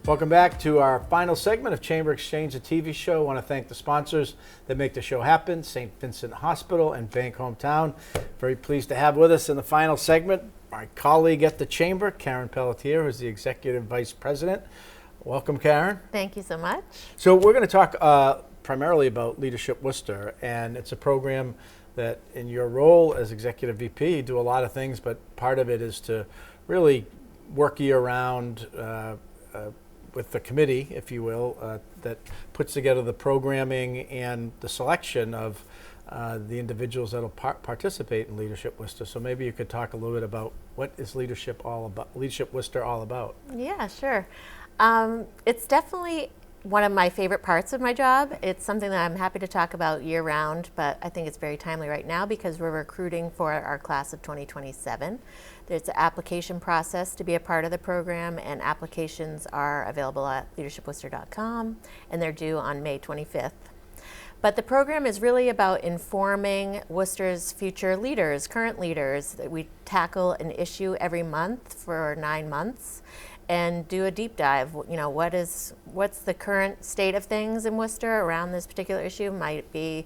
Welcome back to our final segment of Chamber Exchange, the TV show. I want to thank the sponsors that make the show happen, St. Vincent Hospital and Bank Hometown. Very pleased to have with us in the final segment my colleague at the Chamber, Karen Pelletier, who's the Executive Vice President. Welcome, Karen. Thank you so much. So we're going to talk primarily about Leadership Worcester, and it's a program that in your role as Executive VP, you do a lot of things, but part of it is to really work year-round with the committee, if you will, that puts together the programming and the selection of the individuals that will participate in Leadership Worcester. So maybe you could talk a little bit about what is Leadership Worcester all about? Yeah, sure. It's definitely one of my favorite parts of my job. It's something that I'm happy to talk about year-round, but I think it's very timely right now because we're recruiting for our class of 2027. There's an application process to be a part of the program, and applications are available at leadershipworcester.com, and they're due on May 25th. But the program is really about informing Worcester's future leaders, current leaders. We tackle an issue every month for 9 months and do a deep dive. You know, what's the current state of things in Worcester around this particular issue? Might be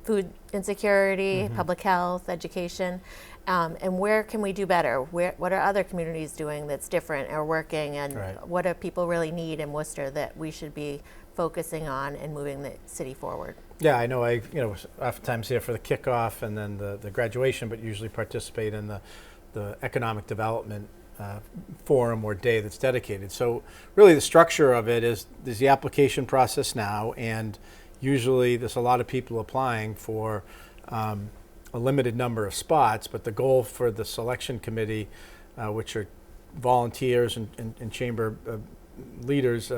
food insecurity, public health, education, and where can we do better? What are other communities doing that's different or working, and what do people really need in Worcester that we should be focusing on and moving the city forward? Yeah, I know. I oftentimes here for the kickoff and then the graduation, but usually participate in the economic development forum or day that's dedicated. So really the structure of it is there's the application process now, and usually there's a lot of people applying for a limited number of spots, but the goal for the selection committee, which are volunteers and chamber leaders,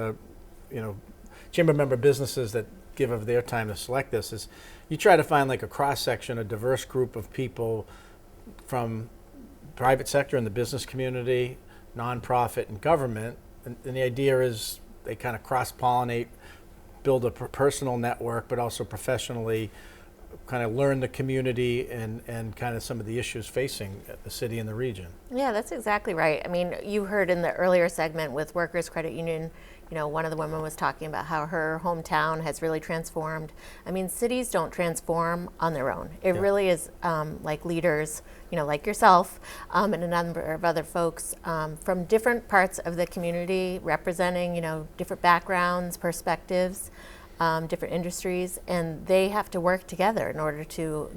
chamber member businesses that give of their time to select this, is you try to find like a cross-section, a diverse group of people from private sector and the business community, nonprofit and government, and the idea is they kind of cross-pollinate, build a personal network, but also professionally kind of learn the community and kind of some of the issues facing the city and the region. Yeah, that's exactly right. I mean, you heard in the earlier segment with Workers Credit Union, one of the women was talking about how her hometown has really transformed. I mean, cities don't transform on their own. It really is like leaders, like yourself and a number of other folks from different parts of the community representing, different backgrounds, perspectives, different industries, and they have to work together in order to,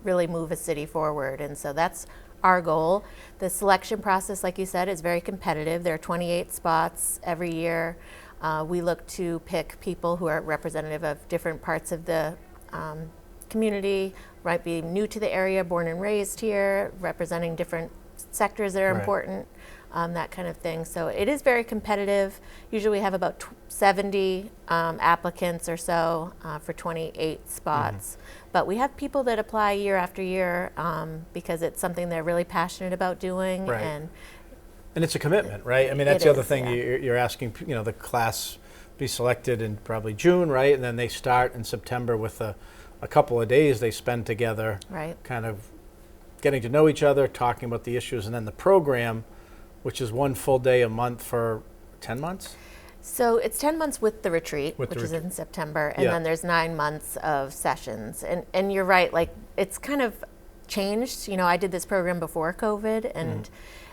really move a city forward. And so that's our goal. The selection process, like you said, is very competitive. There are 28 spots every year. We look to pick people who are representative of different parts of the community, might be new to the area, born and raised here, representing different sectors that are important, that kind of thing. So it is very competitive. Usually we have about 70 applicants or so for 28 spots. But we have people that apply year after year because it's something they're really passionate about doing. And it's a commitment, right? I mean, that's the other thing. You're asking, the class be selected in probably June, right? And then they start in September with a couple of days they spend together, kind of getting to know each other, talking about the issues, and then the program, which is one full day a month for 10 months? So it's 10 months with the retreat, which is in September, and then there's 9 months of sessions. And you're right, like it's kind of changed. I did this program before COVID,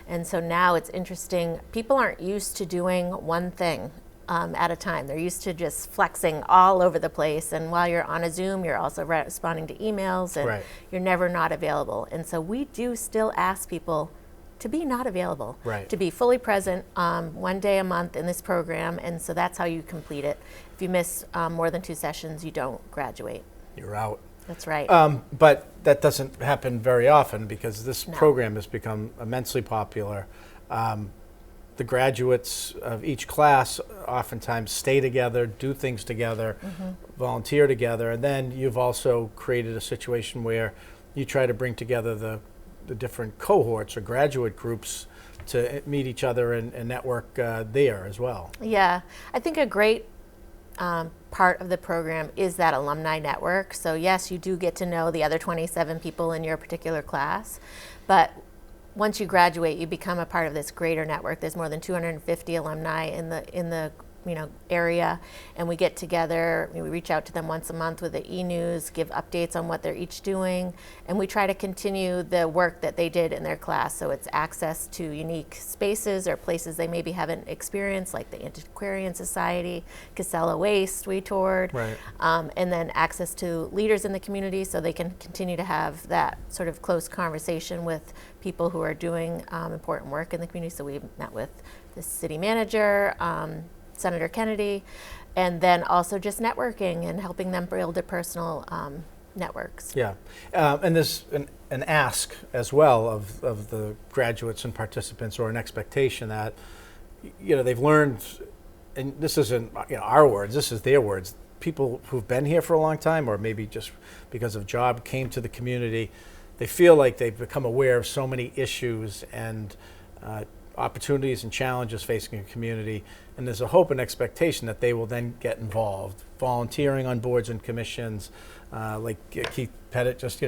and so now it's interesting. People aren't used to doing one thing at a time. They're used to just flexing all over the place, and while you're on a Zoom, you're also responding to emails, and you're never not available. And so we do still ask people to be not available, to be fully present 1 day a month in this program, and so that's how you complete it. If you miss more than 2 sessions, you don't graduate. You're out. That's right. But that doesn't happen very often because this program has become immensely popular. The graduates of each class oftentimes stay together, do things together, volunteer together, and then you've also created a situation where you try to bring together the different cohorts or graduate groups to meet each other and network there as well. Yeah, I think a great part of the program is that alumni network. So yes, you do get to know the other 27 people in your particular class, but once you graduate, you become a part of this greater network. There's more than 250 alumni in the area, and we get together. We reach out to them once a month with the e-news, give updates on what they're each doing, and we try to continue the work that they did in their class. So it's access to unique spaces or places they maybe haven't experienced, like the Antiquarian Society, Casella Waste we toured, Right. And then access to leaders in the community so they can continue to have that sort of close conversation with people who are doing important work in the community. So we met with the city manager, Senator Kennedy, and then also just networking and helping them build their personal networks. Yeah, and there's an ask as well of the graduates and participants, or an expectation that they've learned, and this isn't our words, this is their words. People who've been here for a long time, or maybe just because of job, came to the community. They feel like they've become aware of so many issues and opportunities and challenges facing a community, and there's a hope and expectation that they will then get involved, volunteering on boards and commissions, like Keith Pettit, just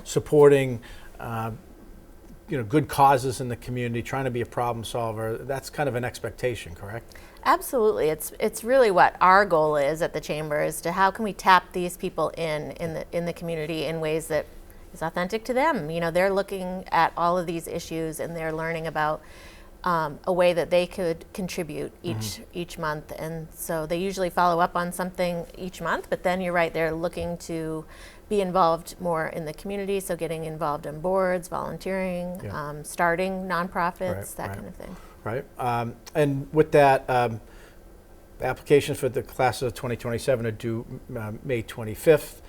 supporting good causes in the community, trying to be a problem solver. That's kind of an expectation, correct? Absolutely. It's really what our goal is at the Chamber, is to how can we tap these people in the community in ways that is authentic to them. They're looking at all of these issues and they're learning about a way that they could contribute each month, and so they usually follow up on something each month, but then you're right, they're looking to be involved more in the community, so getting involved in boards, volunteering, starting nonprofits, that kind of thing. Right, and with that, applications for the class of 2027 are due May 25th.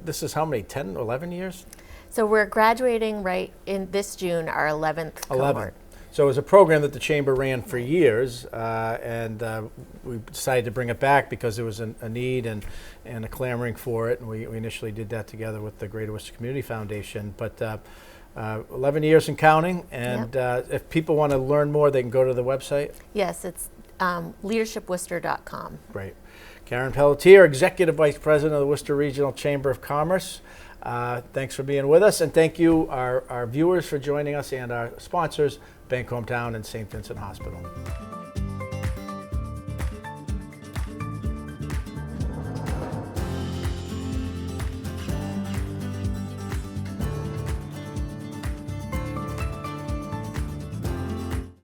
This is how many, 10, 11 years? So we're graduating right in this June, our 11th cohort. So it was a program that the Chamber ran for years, and we decided to bring it back because there was a need and a clamoring for it, and we initially did that together with the Greater Worcester Community Foundation. But 11 years and counting, and if people want to learn more, they can go to the website? Yes, it's leadershipworcester.com. Great. Karen Pelletier, Executive Vice President of the Worcester Regional Chamber of Commerce. Thanks for being with us, and thank you, our viewers, for joining us, and our sponsors, Bank Hometown and St. Vincent Hospital.